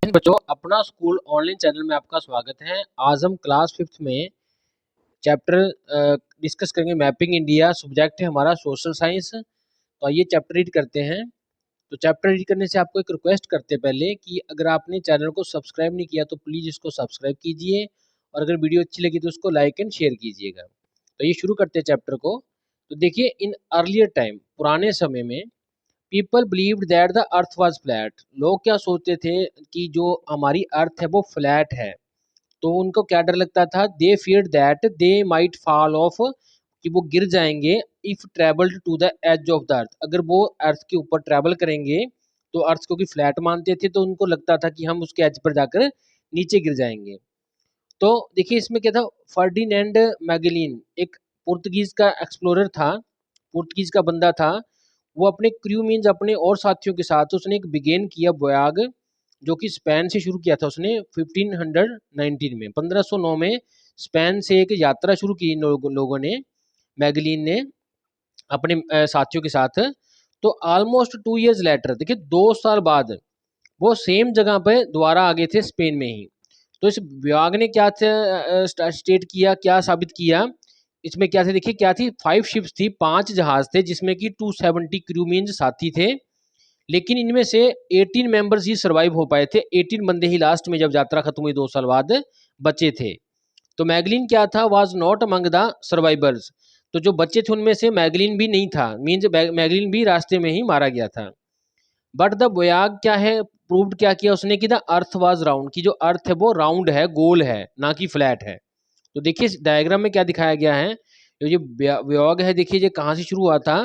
बच्चों, अपना school online channel में आपका स्वागत है। आज हम क्लास 5th में चैप्टर डिस्कस करेंगे मैपिंग इंडिया। सब्जेक्ट है हमारा सोशल साइंस। तो आइए चैप्टर रीड करते हैं। तो चैप्टर रीड करने से आपको एक रिक्वेस्ट करते हैं पहले कि अगर आपने चैनल को सब्सक्राइब नहीं किया तो प्लीज़ इसको सब्सक्राइब कीजिए, और अगर वीडियो अच्छी लगी तो उसको लाइक एंड शेयर कीजिएगा। तो ये शुरू करते हैं चैप्टर को। तो देखिए, इन अर्लियर टाइम, पुराने समय में, people believed that the earth was flat. लोग क्या सोचते थे कि जो हमारी अर्थ है वो फ्लैट है। तो उनको क्या डर लगता था? They feared that they might fall off, कि वो गिर जाएंगे। If travelled to the edge of the earth, अगर वो अर्थ के ऊपर ट्रेवल करेंगे तो अर्थ को भी फ्लैट मानते थे, तो उनको लगता था कि हम उसके एज पर जाकर नीचे गिर जाएंगे। तो देखिए इसमें क्या था, फर्डिनेंड मैगेलिन एक पुर्तगीज का एक्सप्लोरर था, पुर्तगीज का बंदा था। वो अपने क्रू मीन्स अपने और साथियों के साथ उसने एक बिगेन किया बयाग, जो कि स्पेन से शुरू किया था उसने 1519 में, 1509 में स्पेन से एक यात्रा शुरू की लोगों ने, मैगलीन ने, अपने साथियों के साथ। तो ऑलमोस्ट 2 years लेटर, देखिए 2 साल बाद वो सेम जगह पे दोबारा आ गए थे, स्पेन में ही। तो इस विभाग ने क्या स्टेट किया, क्या साबित किया? इसमें क्या थे, देखिए क्या थी, 5 शिप्स थी, 5 जहाज थे, जिसमें कि 270 क्रू मीन्स साथी थे। लेकिन इनमें से 18 मेंबर्स ही सर्वाइव हो पाए थे। 18 बंदे ही लास्ट में, जब यात्रा खत्म हुई 2 साल बाद, बचे थे। तो मैगलिन क्या था, was not among the survivors. तो जो बच्चे थे उनमें से मैगलिन भी नहीं था, मीन्स मैगलिन भी रास्ते में ही मारा गया था। बट द बोयाग क्या है, प्रूव्ड क्या किया उसने, कि द अर्थ वाज राउंड, की जो अर्थ है वो राउंड है, गोल है, ना कि फ्लैट है। तो देखिए इस डायग्राम में क्या दिखाया गया है, ये बोयाग है, देखिए ये कहाँ से शुरू हुआ था।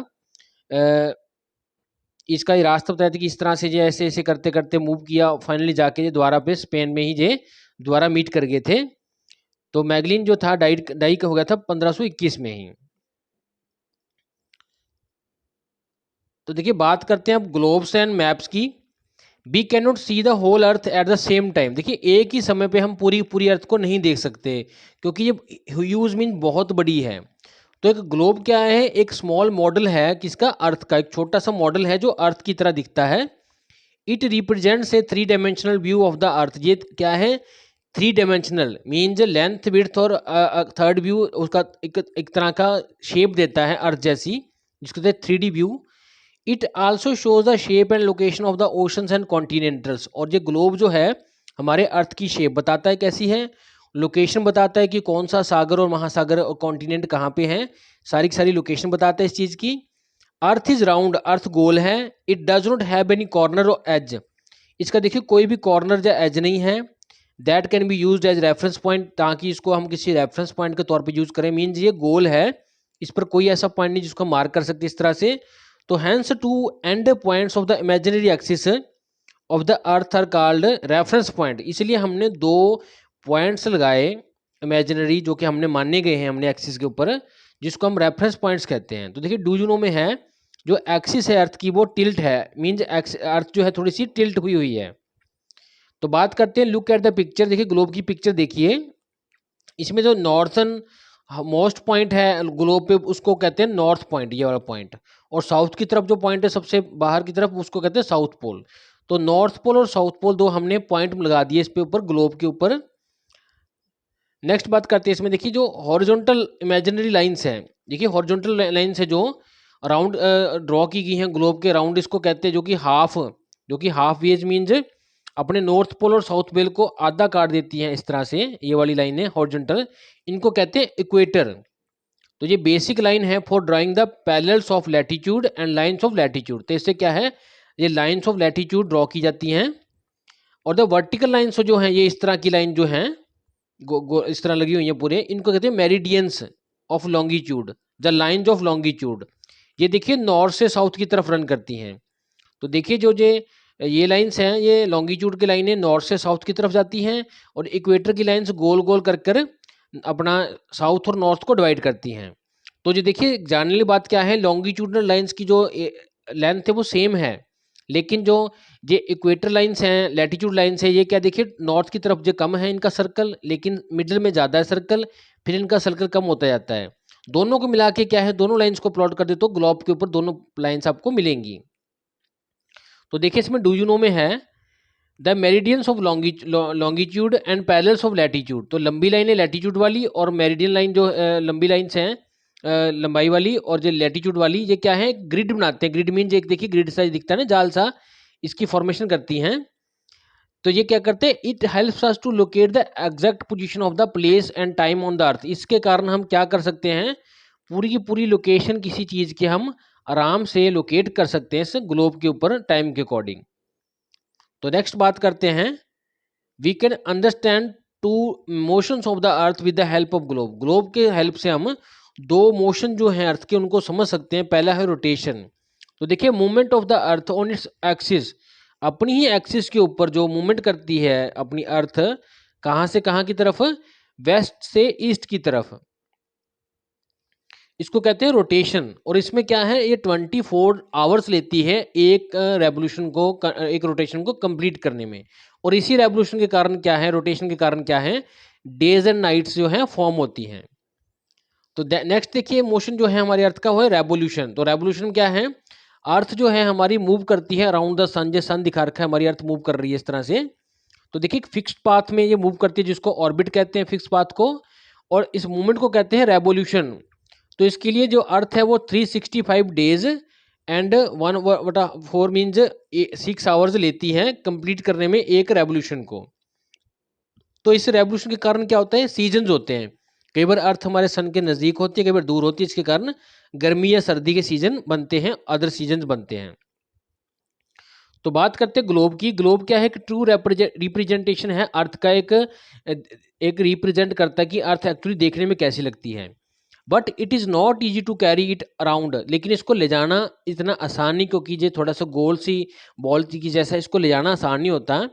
इसका ये रास्ता बताया था कि इस तरह से, ये ऐसे ऐसे करते करते मूव किया, फाइनली जाके ये द्वारा पे स्पेन में ही ये द्वारा मीट कर गए थे। तो मैगलिन जो था डाई का हो गया था 1521 में ही। तो देखिए बात करते हैं अब ग्लोब्स एंड मैप्स की। We can not see the whole earth at the same time. देखिए एक ही समय पे हम पूरी पूरी अर्थ को नहीं देख सकते, क्योंकि ये ह्यूज मीन बहुत बड़ी है। तो एक ग्लोब क्या है, एक स्मॉल मॉडल है किसका, अर्थ का, एक छोटा सा मॉडल है जो अर्थ की तरह दिखता है। It represents A 3 dimensional view of the अर्थ। ये क्या है, 3 डायमेंशनल मीन्स लेंथ, विड्थ और थर्ड व्यू, उसका एक तरह का शेप देता है अर्थ जैसी, जिसको कहते हैं 3D व्यू। It also shows the shape and location of the oceans and continentals. और ये ग्लोब जो है हमारे अर्थ की शेप बताता है कैसी है, लोकेशन बताता है कि कौन सा सागर और महासागर और कॉन्टिनेंट कहाँ पे हैं, सारी की सारी लोकेशन बताता है इस चीज़ की। अर्थ इज राउंड, अर्थ गोल है। It does not have any corner और एज। इसका देखिए कोई भी कॉर्नर या एज नहीं है। That can be use as reference point, ताकि इसको हम किसी रेफरेंस पॉइंट के तौर पे यूज करें। मीन्स ये गोल है, इस पर कोई ऐसा पॉइंट नहीं जिसको मार्क कर सकते इस तरह से। तो hence two end points of the imaginary axis of the earth are called reference point. इसलिए हमने 2 पॉइंट्स लगाए इमेजिनरी, जो कि हमने माने गए हैं हमने एक्सिस के ऊपर, जिसको हम रेफरेंस पॉइंट्स कहते हैं। तो देखिए डू यू नो में है, जो एक्सिस है अर्थ की वो टिल्ट है, मीन्स अर्थ जो है थोड़ी सी टिल्ट हुई हुई है। तो बात करते हैं, लुक एट द पिक्चर। देखिए ग्लोब की पिक्चर देखिए, इसमें जो नॉर्थन मोस्ट पॉइंट है ग्लोब पे उसको कहते हैं नॉर्थ पॉइंट, ये वाला पॉइंट। और साउथ की तरफ जो पॉइंट है सबसे बाहर की तरफ, उसको कहते हैं साउथ पोल। तो नॉर्थ पोल और साउथ पोल दो हमने पॉइंट लगा दिए इस पे ऊपर, ग्लोब के ऊपर। नेक्स्ट बात करते हैं इसमें, देखिए जो हॉरिजॉन्टल इमेजिनरी लाइंस हैं, देखिए हॉरिजॉन्टल लाइंस है जो राउंड ड्रॉ की गई हैं ग्लोब के राउंड, इसको कहते हैं, जो कि हाफ वेज मीन्स अपने नॉर्थ पोल और साउथ पोल को आधा काट देती हैं इस तरह से, ये वाली लाइन है हॉरिजॉन्टल, इनको कहते हैं इक्वेटर। तो ये बेसिक लाइन है for drawing the parallels of latitude and lines of latitude. तो इससे क्या है, ये लाइंस ऑफ लैटिट्यूड ड्रॉ की जाती हैं। और द वर्टिकल लाइंस जो हैं, ये इस तरह की लाइन जो हैं, इस तरह लगी हुई हैं पूरे, इनको कहते हैं meridians of longitude, the lines of longitude. ये देखिए नॉर्थ से साउथ की तरफ रन करती हैं। तो देखिए जो ये लाइंस हैं, ये लॉन्गिट्यूड की लाइनें नॉर्थ से साउथ की तरफ जाती हैं, और इक्वेटर की लाइंस गोल गोल कर कर अपना साउथ और नॉर्थ को डिवाइड करती हैं। तो ये देखिए जानने वाली बात क्या है, लॉन्गिट्यूडनल लाइंस की जो लेंथ है वो सेम है, लेकिन जो ये इक्वेटर लाइंस हैं, लैटिट्यूड लाइंस है, ये क्या देखिए नॉर्थ की तरफ जो कम है इनका सर्कल, लेकिन मिडिल में ज़्यादा है सर्कल, फिर इनका सर्कल कम होता जाता है। दोनों को मिला के क्या है, दोनों लाइंस को प्लॉट कर दे तो ग्लोब के ऊपर दोनों लाइंस आपको मिलेंगी। तो देखिए इसमें डू यू नो में है, the meridians of longitude and parallels of latitude. तो लंबी लाइन है लैटिट्यूड वाली, और मेरिडियन लाइन जो लंबी लाइन्स हैं लंबाई वाली, और जो लैटिट्यूड वाली, ये क्या है, ग्रिड बनाते हैं। ग्रिड मीन एक देखिए ग्रिड साइज दिखता है ना, जाल सा, इसकी फॉर्मेशन करती हैं। तो ये क्या करते हैं, it helps us to locate the exact position of the place and time on the earth. इसके कारण हम क्या कर सकते हैं, पूरी की पूरी लोकेशन किसी चीज की हम आराम से लोकेट कर सकते हैं इस ग्लोब के ऊपर टाइम के अकॉर्डिंग। तो नेक्स्ट बात करते हैं, we can understand two motions of the earth with the help of globe. Globe के हेल्प से हम दो मोशन जो हैं अर्थ के उनको समझ सकते हैं। पहला है रोटेशन। तो देखिए movement of the earth on its axis, अपनी ही एक्सिस के ऊपर जो मूवमेंट करती है अपनी अर्थ, कहाँ से कहाँ की तरफ, वेस्ट से ईस्ट की तरफ, इसको कहते हैं रोटेशन। और इसमें क्या है, ये 24 आवर्स लेती है एक रेवोल्यूशन को, एक रोटेशन को कंप्लीट करने में। और इसी रेवोल्यूशन के कारण क्या है, रोटेशन के कारण क्या है, डेज एंड नाइट्स जो है फॉर्म होती हैं। तो नेक्स्ट देखिए मोशन जो है हमारी अर्थ का, वो है रेवोल्यूशन। तो रेवोल्यूशन क्या है, अर्थ जो है हमारी मूव करती है अराउंड द सन। जो सन दिखा रखा है, हमारी अर्थ मूव कर रही है इस तरह से। तो देखिए फिक्स्ड पाथ में ये मूव करती है, जिसको ऑर्बिट कहते हैं, फिक्स पाथ को। और इस मूवमेंट को कहते हैं रेवोल्यूशन। तो इसके लिए जो अर्थ है वो 365 डेज एंड 1/4 मीन्स 6 आवर्स लेती है कंप्लीट करने में एक रेवोल्यूशन को। तो इस रेवोल्यूशन के कारण क्या होता है, सीजन्स होते हैं। कई बार अर्थ हमारे सन के नज़दीक होती है, कई बार दूर होती है, इसके कारण गर्मी या सर्दी के सीजन बनते हैं, अदर सीजन बनते हैं। तो बात करते हैं ग्लोब की। ग्लोब क्या है, एक ट्रू रिप्रेजेंटेशन है अर्थ का, एक रिप्रेजेंट करता है कि अर्थ एक्चुअली देखने में कैसी लगती है। But it is not easy to carry it around, लेकिन इसको ले जाना इतना आसान नहीं, क्योंकि ये थोड़ा सा गोल सी बॉल की जैसा, इसको ले जाना आसान नहीं होता।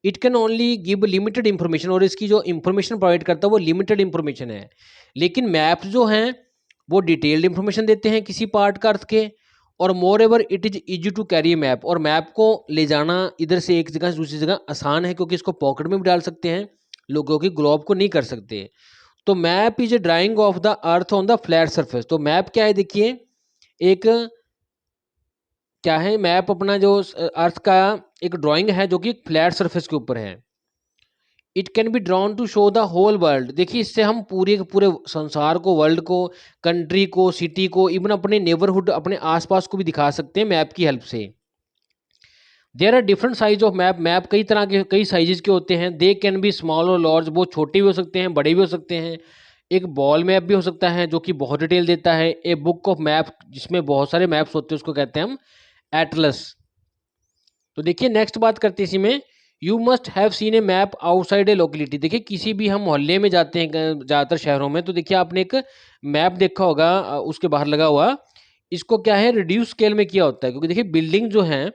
It can only give limited information, और इसकी जो इंफॉर्मेशन प्रोवाइड करता है वो लिमिटेड इंफॉर्मेशन है। लेकिन मैप्स जो हैं वो डिटेल्ड इंफॉर्मेशन देते हैं किसी पार्ट का अर्थ के। और moreover it is easy to carry map, और मैप को ले जाना इधर से एक जगह से दूसरी जगह आसान है, क्योंकि इसको पॉकेट में भी डाल सकते हैं लोगों की, ग्लोब को नहीं कर सकते। तो map is a drying of the earth on the flat surface. तो मैप क्या है, देखिए एक क्या है, मैप अपना जो अर्थ का एक ड्राइंग है जो कि फ्लैट सरफेस के ऊपर है। It can be drawn to show the whole world. देखिए इससे हम पूरे के पूरे संसार को, वर्ल्ड को, कंट्री को, सिटी को, इवन अपने नेबरहुड, अपने आसपास को भी दिखा सकते हैं मैप की हेल्प से। There are different size of map. Map कई तरह के, कई साइजेस के होते हैं। दे कैन बी स्मॉल और लार्ज, बहुत छोटे भी हो सकते हैं, बड़े भी हो सकते हैं। एक बॉल मैप भी हो सकता है जो कि बहुत डिटेल देता है। ए बुक ऑफ मैप, जिसमें बहुत सारे मैप्स होते हैं, उसको कहते हैं हम एटलस। तो देखिए नेक्स्ट बात करते हैं इसी में, you must have seen A map outside A locality. देखिए किसी भी हम मोहल्ले में जाते हैं ज़्यादातर शहरों में, तो देखिए आपने एक मैप देखा होगा उसके बाहर लगा हुआ। इसको क्या है, रिड्यूस स्केल में किया होता है, क्योंकि देखिए बिल्डिंग जो है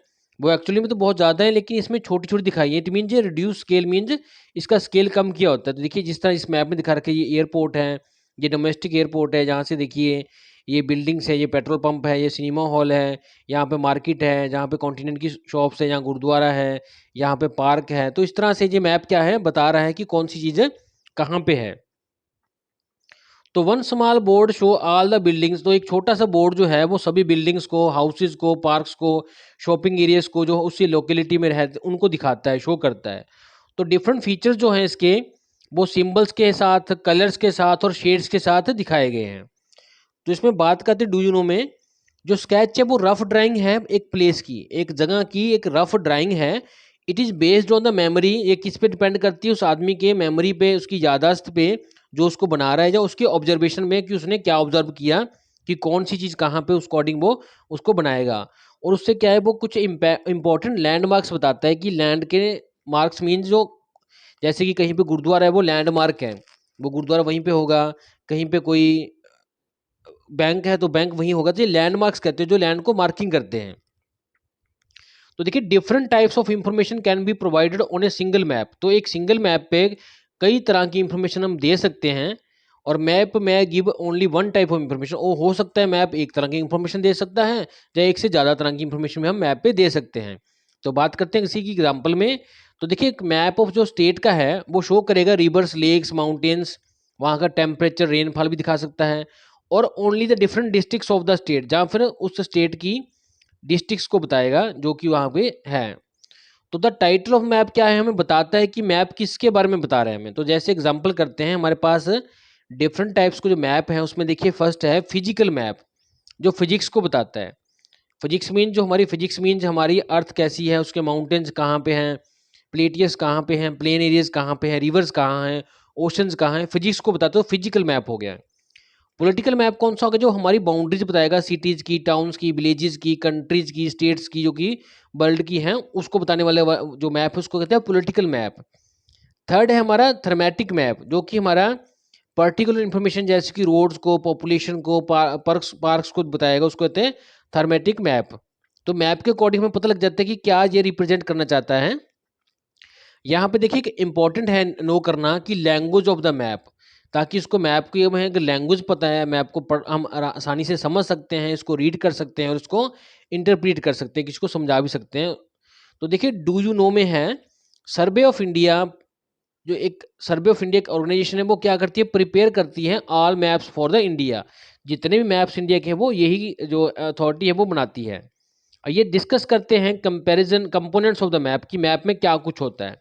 वो एक्चुअली में तो बहुत ज़्यादा है, लेकिन इसमें छोटी छोटी दिखाई है। इट मीन्स ये रिड्यूस स्केल मीन्स इसका स्केल कम किया होता है। तो देखिए जिस तरह इस मैप में दिखा रखा है, ये एयरपोर्ट है, ये डोमेस्टिक एयरपोर्ट है, जहाँ से देखिए ये बिल्डिंग्स है, ये पेट्रोल पंप है, ये सिनेमा हॉल है, यहाँ पे मार्केट है, जहाँ पे कॉन्टिनेंट की शॉप्स है, यहाँ गुरुद्वारा है, यहाँ पे पार्क है। तो इस तरह से ये मैप क्या है, बता रहा है कि कौन सी चीज़ कहाँ पे है। तो one small board show all the buildings. तो एक छोटा सा बोर्ड जो है वो सभी बिल्डिंग्स को, हाउसेज को, पार्क्स को, शॉपिंग एरियाज को, जो उसी लोकेलिटी में रहते उनको दिखाता है, शो करता है। तो डिफरेंट फीचर्स जो हैं इसके, वो सिंबल्स के साथ, कलर्स के साथ और शेड्स के साथ दिखाए गए हैं। तो इसमें बात करते हैं डू यू नो में, जो स्केच है वो रफ ड्राइंग है एक प्लेस की, एक जगह की एक रफ ड्राइंग है। It is based on the memory. ये किस पे डिपेंड करती है, उस आदमी के मेमोरी पे, उसकी यादाश्त पे, जो उसको बना रहा है, या उसके ऑब्जर्वेशन में कि उसने क्या ऑब्जर्व किया कि कौन सी चीज़ कहाँ पे, उस अकॉर्डिंग वो उसको बनाएगा। और उससे क्या है, वो कुछ इंपॉर्टेंट लैंडमार्क्स बताता है कि लैंड के मार्क्स मीन्स जो, जैसे कि कहीं पे गुरुद्वारा है वो लैंडमार्क है, वो गुरुद्वारा वहीं पे होगा। कहीं पे कोई बैंक है तो बैंक वहीं होगा। तो ये लैंडमार्क्स कहते हैं, जो लैंड को मार्किंग करते हैं। तो देखिए different types of information can be provided on a single map. तो एक सिंगल मैप पे कई तरह की इंफॉर्मेशन हम दे सकते हैं। और मैप में give only one type of information. वो हो सकता है मैप एक तरह की इंफॉर्मेशन दे सकता है, या एक से ज़्यादा तरह की इंफॉर्मेशन में हम मैप पे दे सकते हैं। तो बात करते हैं किसी की एग्जाम्पल में। तो देखिए एक मैप ऑफ जो स्टेट का है वो शो करेगा रिवर्स, लेक्स, माउंटेन्स, वहाँ का टेम्परेचर, रेनफॉल भी दिखा सकता है। और only the different districts of the state, जहाँ फिर उस स्टेट की डिस्ट्रिक्ट्स को बताएगा जो कि वहाँ पे है। तो द टाइटल ऑफ मैप क्या है, हमें बताता है कि मैप किसके बारे में बता रहे हैं हमें। तो जैसे एग्जांपल करते हैं, हमारे पास डिफरेंट टाइप्स के जो मैप हैं उसमें देखिए फर्स्ट है फिजिकल मैप, जो फिजिक्स को बताता है। फिजिक्स मीन हमारी अर्थ कैसी है, उसके माउंटेन्स कहाँ पे हैं, प्लेटियस कहाँ पे हैं, प्लेन एरियाज कहाँ पे हैं, रिवर्स कहाँ हैं, ओशंस कहाँ हैं, फिजिक्स को बताते हो फिजिकल मैप हो गया। पॉलिटिकल मैप कौन सा होगा, जो हमारी बाउंड्रीज बताएगा, सिटीज की, टाउन्स की, विलेजेस की, कंट्रीज की, स्टेट्स की, जो कि वर्ल्ड की हैं, उसको बताने वाले जो मैप है उसको कहते हैं पॉलिटिकल मैप। थर्ड है हमारा थर्मेटिक मैप, जो कि हमारा पर्टिकुलर इंफॉर्मेशन जैसे कि रोड्स को, पॉपुलेशन को, पार्क्स पार्क्स को बताएगा, उसको कहते हैं थर्मेटिक मैप। तो मैप के अकॉर्डिंग हमें पता लग जाता है कि क्या ये रिप्रेजेंट करना चाहता है। यहाँ पे देखिए कि इंपॉर्टेंट है नो करना कि लैंग्वेज ऑफ द मैप, ताकि इसको मैप की हमें अगर लैंग्वेज पता है, मैप को हम आसानी से समझ सकते हैं, इसको रीड कर सकते हैं और इसको इंटरप्रीट कर सकते हैं, किसको समझा भी सकते हैं। तो देखिए डू यू नो में है सर्वे ऑफ इंडिया, जो एक सर्वे ऑफ इंडिया एक ऑर्गेनाइजेशन है, वो क्या करती है, प्रिपेयर करती है all maps for the India. जितने भी मैप्स इंडिया के हैं वो यही जो अथॉरिटी है वो बनाती है। और ये डिस्कस करते हैं comparison components of the map, कि मैप में क्या कुछ होता है।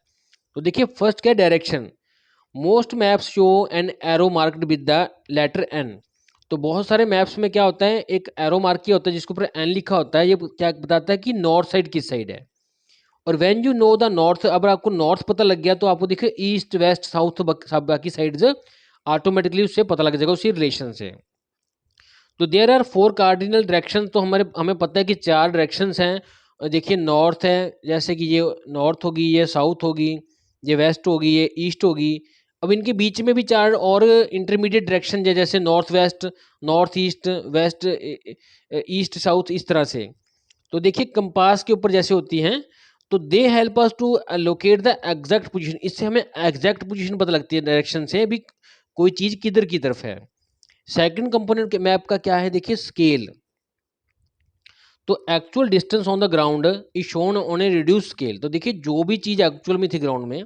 तो देखिए फर्स्ट क्या है, direction. Most maps show an arrow marked with the letter N. तो बहुत सारे मैप्स में क्या होता है, एक एरो मार्क किया होता है जिसके ऊपर एन लिखा होता है, ये क्या बताता है कि नॉर्थ साइड किस साइड है। और when you know the north, अगर आपको नॉर्थ पता लग गया तो आपको देखिए ईस्ट वेस्ट साउथ सब बाकी साइड्स ऑटोमेटिकली उससे पता लग जाएगा उसी रिलेशन से। तो देयर आर 4 कार्डिनल डायरेक्शन, तो हमें पता है कि 4 डायरेक्शंस हैं। देखिए नॉर्थ है, जैसे कि ये नॉर्थ होगी, ये साउथ होगी, ये वेस्ट होगी, ये ईस्ट होगी। अब इनके बीच में भी 4 और इंटरमीडिएट डायरेक्शन है, जैसे north west, north east, west east south, इस तरह से। तो देखिए कंपास के ऊपर जैसे होती हैं, तो they help us to locate the exact position, इससे हमें एग्जैक्ट पोजीशन पता लगती है डायरेक्शन से भी, कोई चीज़ किधर की तरफ है। सेकंड कंपोनेंट के मैप का क्या है, देखिए स्केल। तो actual distance on the ground is shown on A reduce scale. तो देखिए जो भी चीज़ एक्चुअल में थी ग्राउंड में,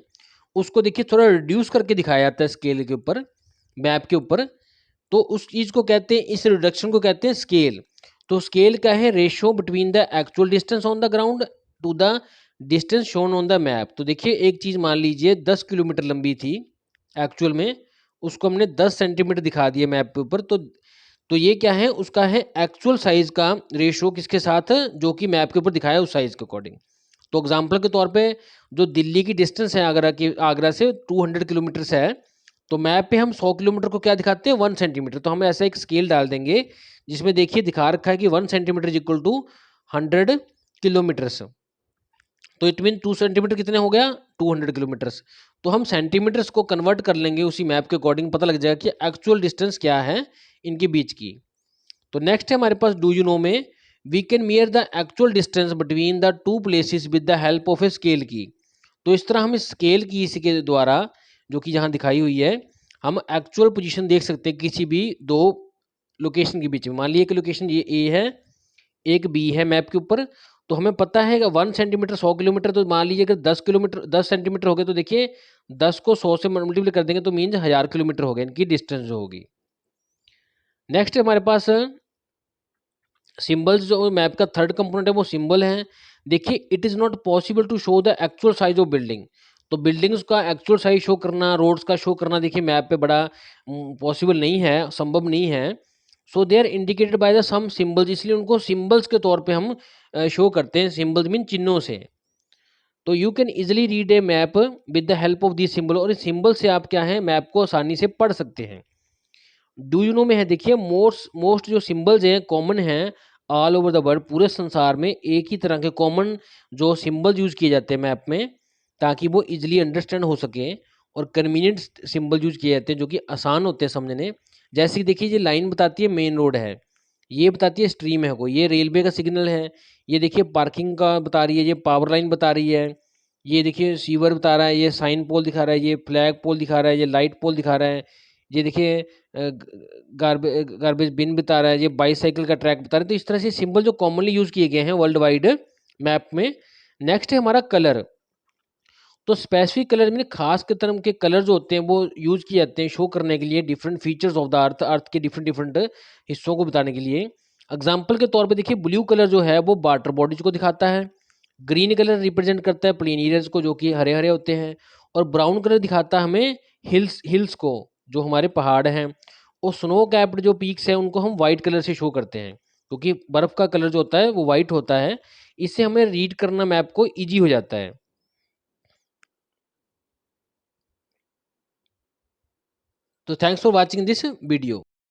उसको देखिए थोड़ा रिड्यूस करके दिखाया जाता है स्केल के ऊपर, मैप के ऊपर। तो उस चीज़ को कहते हैं, इस रिडक्शन को कहते हैं स्केल। तो स्केल क्या है, ratio between the actual distance on the ground to the distance shown on the map. तो देखिए एक चीज़ मान लीजिए 10 किलोमीटर लंबी थी एक्चुअल में, उसको हमने 10 सेंटीमीटर दिखा दिया मैप के ऊपर। तो ये क्या है, उसका है एक्चुअल साइज का रेशियो किसके साथ, जो कि मैप के ऊपर दिखाया उस साइज के अकॉर्डिंग। तो एग्जाम्पल के तौर पे जो दिल्ली की डिस्टेंस है आगरा से 200 किलोमीटर से है, तो मैप पे हम 100 किलोमीटर को क्या दिखाते हैं, 1 सेंटीमीटर। तो हम ऐसा एक स्केल डाल देंगे जिसमें देखिए दिखा रखा है कि 1 centimetre is equal to 100 kilometres. तो इट मीन 2 सेंटीमीटर कितने हो गया, 200 किलोमीटर्स। तो हम सेंटीमीटर्स को कन्वर्ट कर लेंगे उसी मैप के अकॉर्डिंग, पता लग जाएगा कि एक्चुअल डिस्टेंस क्या है इनके बीच की। तो नेक्स्ट है हमारे पास डू यू नो में, we can measure the actual distance between the two places with the help of a scale की। तो इस तरह हम स्केल की इसी के द्वारा, जो कि यहाँ दिखाई हुई है, हम एक्चुअल पोजीशन देख सकते हैं किसी भी दो लोकेशन के बीच में। मान लीजिए कि लोकेशन ये ए है, एक बी है मैप के ऊपर। तो हमें पता है कि 1 सेंटीमीटर 100 किलोमीटर, तो मान लीजिए अगर 10 किलोमीटर 10 सेंटीमीटर हो गए, तो देखिए 10 को 100 से मल्टीप्लाई कर देंगे तो मीन्स 1000 किलोमीटर हो गए इनकी डिस्टेंस जो होगी। नेक्स्ट हमारे पास सिंबल्स, जो मैप का थर्ड कंपोनेंट है वो सिंबल है। देखिए it is not possible to show the actual size of building. तो बिल्डिंग्स का एक्चुअल साइज शो करना, रोड्स का शो करना, देखिए मैप पे बड़ा पॉसिबल नहीं है, संभव नहीं है। So they are indicated by the some symbols, इसलिए उनको सिंबल्स के तौर पे हम शो करते हैं। सिंबल्स मीन चिन्हों से। तो you can easily read A map with the help of this symbol, और इस सिंबल से आप क्या है, मैप को आसानी से पढ़ सकते हैं। डू यू नो में है देखिए मोस्ट मोस्ट जो सिंबल्स हैं कॉमन हैं ऑल ओवर द वर्ल्ड, पूरे संसार में एक ही तरह के कॉमन जो सिंबल्स यूज किए जाते हैं मैप में, ताकि वो इजिली अंडरस्टैंड हो सके। और कन्वीनियंट सिंबल यूज किए जाते हैं जो कि आसान होते हैं समझने। जैसे कि देखिए ये लाइन बताती है मेन रोड है, ये बताती है स्ट्रीम है, कोई ये रेलवे का सिग्नल है, ये देखिए पार्किंग का बता रही है, ये पावर लाइन बता रही है, ये देखिए सीवर बता रहा है, ये साइन पोल दिखा रहा है, ये फ्लैग पोल दिखा रहा है, ये लाइट पोल दिखा रहा है, ये देखिए गार्बेज बिन बता रहा है, ये बाईसाइकिल का ट्रैक बता रहा है। तो इस तरह से सिंबल जो कॉमनली यूज किए गए हैं वर्ल्ड वाइड मैप में। नेक्स्ट है हमारा कलर। तो स्पेसिफिक कलर में खास के तरह के कलर जो होते हैं वो यूज किए जाते हैं शो करने के लिए different features of the earth, earth के डिफरेंट डिफरेंट हिस्सों को बताने के लिए। एग्जाम्पल के तौर पे देखिए ब्लू कलर जो है वो वाटर बॉडीज को दिखाता है, ग्रीन कलर रिप्रेजेंट करता है प्लेन एरियाज को जो कि हरे हरे होते हैं, और ब्राउन कलर दिखाता है हमें हिल्स को, जो हमारे पहाड़ हैं। और स्नो कैप्ड जो पीक्स हैं उनको हम वाइट कलर से शो करते हैं, क्योंकि बर्फ का कलर जो होता है वो वाइट होता है। इससे हमें रीड करना मैप को ईजी हो जाता है। तो thanks for watching this video.